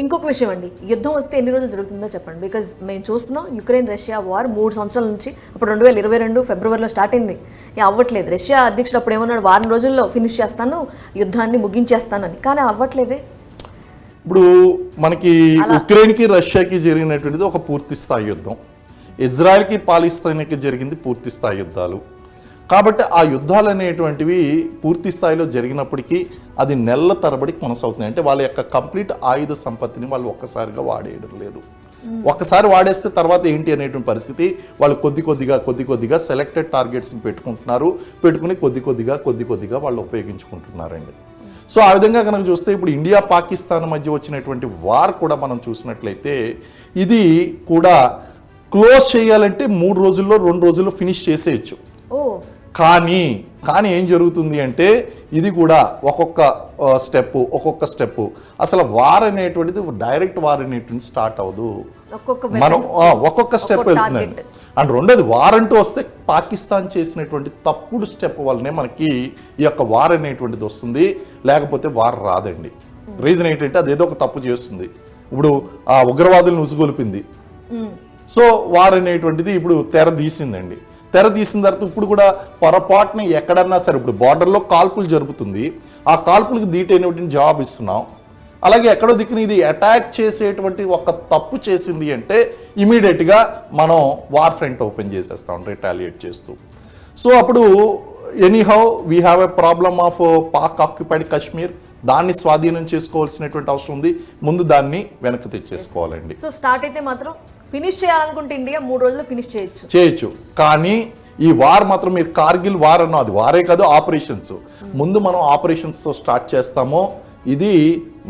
ఇంకొక విషయం అండి, యుద్ధం వస్తే ఎన్ని రోజులు జరుగుతుందో చెప్పండి. బికాజ్ మేము చూస్తున్నాం యుక్రెయిన్ రష్యా వార్ 3 సంవత్సరాల నుంచి, అప్పుడు 2022 ఫిబ్రవరిలో స్టార్ట్ అయింది, అవ్వట్లేదు. రష్యా అధ్యక్షుడు అప్పుడు ఏమన్నాడు, వారం రోజుల్లో ఫినిష్ చేస్తాను, యుద్ధాన్ని ముగించేస్తానని. కానీ అవ్వట్లేదే. ఇప్పుడు మనకి ఉక్రెయిన్కి రష్యాకి జరిగినటువంటిది ఒక పూర్తి స్థాయి యుద్ధం, ఇజ్రాయెల్కి పాలిస్తాన్కి జరిగింది పూర్తి స్థాయి యుద్ధాలు. కాబట్టి ఆ యుద్ధాలు అనేటువంటివి పూర్తి స్థాయిలో జరిగినప్పటికీ అది నెలల తరబడి కొనసాగుతుంది. అంటే వాళ్ళ యొక్క కంప్లీట్ ఆయుధ సంపత్తిని వాళ్ళు ఒక్కసారిగా వాడేయడం లేదు. ఒక్కసారి వాడేస్తే తర్వాత ఏంటి అనేటువంటి పరిస్థితి, వాళ్ళు కొద్ది కొద్దిగా సెలెక్టెడ్ టార్గెట్స్ని పెట్టుకుని కొద్ది కొద్దిగా వాళ్ళు ఉపయోగించుకుంటున్నారండి. సో ఆ విధంగా కనుక చూస్తే ఇప్పుడు ఇండియా పాకిస్తాన్ మధ్య వచ్చినటువంటి వార్ కూడా మనం చూసినట్లయితే ఇది కూడా క్లోజ్ చేయాలంటే 3 రోజుల్లో 2 రోజుల్లో ఫినిష్ చేసేయచ్చు. కానీ ఏం జరుగుతుంది అంటే ఇది కూడా ఒక్కొక్క స్టెప్ అసలు వార్ అనేటువంటిది డైరెక్ట్ వార్ అనేటువంటి స్టార్ట్ అవ్వదు. మనం ఒక్కొక్క స్టెప్ వెళ్తుందండి. అండ్ రెండోది, వార్ అంటూ వస్తే పాకిస్తాన్ చేసినటువంటి తప్పుడు స్టెప్ వల్లనే మనకి ఈ యొక్క వార్ అనేటువంటిది వస్తుంది, లేకపోతే వార్ రాదండి. రీజన్ ఏంటంటే అది ఏదో ఒక తప్పు చేస్తుంది. ఇప్పుడు ఆ ఉగ్రవాదులను ఉసుగొలిపింది, సో వార్ అనేటువంటిది ఇప్పుడు తెర తీసిందండి. తెర తీసిన తర్వాత ఇప్పుడు కూడా పొరపాటున ఎక్కడన్నా సరే ఇప్పుడు బార్డర్లో కాల్పులు జరుపుతుంది, ఆ కాల్పులకు దీటైనటువంటి జవాబు ఇస్తున్నాం. అలాగే ఎక్కడో దిక్కున ఇది అటాక్ చేసేటువంటి ఒక తప్పు చేసింది అంటే ఇమీడియట్గా మనం వార్ ఫ్రంట్ ఓపెన్ చేసేస్తాం రిటాలియేట్ చేస్తూ. సో అప్పుడు anyhow we have a problem of Pak occupied Kashmir, దాన్ని స్వాధీనం చేసుకోవాల్సినటువంటి అవసరం ఉంది. ముందు దాన్ని వెనక్కి తెచ్చేసుకోవాలండి. సో స్టార్ట్ అయితే మాత్రం ఫినిష్ చేయాలనుకుంటే ఇండియా 3 రోజుల్లో ఫినిష్ చేయొచ్చు. కానీ ఈ వార్ మాత్రం మీరు కార్గిల్ వార్ అన్నో అది వారే కాదు, ఆపరేషన్స్ ముందు మనం ఆపరేషన్స్తో స్టార్ట్ చేస్తామో ఇది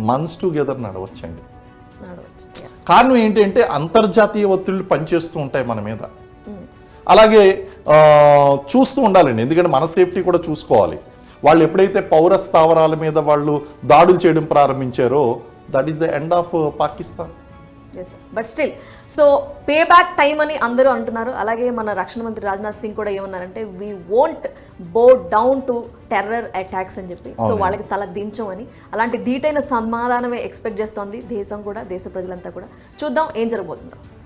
మంత్స్ టుగెదర్ నడవచ్చండి. కారణం ఏంటంటే అంతర్జాతీయ ఒత్తిళ్లు పనిచేస్తూ ఉంటాయి మన మీద. అలాగే చూస్తూ ఉండాలండి, ఎందుకంటే మన సేఫ్టీ కూడా చూసుకోవాలి. వాళ్ళు ఎప్పుడైతే పౌర స్థావరాల మీద వాళ్ళు దాడులు చేయడం ప్రారంభించారో that is the end of Pakistan. But still so pay back time అని అందరూ అంటున్నారు. అలాగే మన రక్షణ మంత్రి రాజ్నాథ్ సింగ్ కూడా ఏమన్నారంటే వీ వోంట్ బో డౌన్ టు టెర్రర్ అటాక్స్ అని చెప్పి, సో వాళ్ళకి తల దించం అని. అలాంటి ధీటైన సమాధానమే ఎక్స్పెక్ట్ చేస్తోంది దేశం కూడా, దేశ ప్రజలంతా కూడా. చూద్దాం ఏం జరగబోతుందో.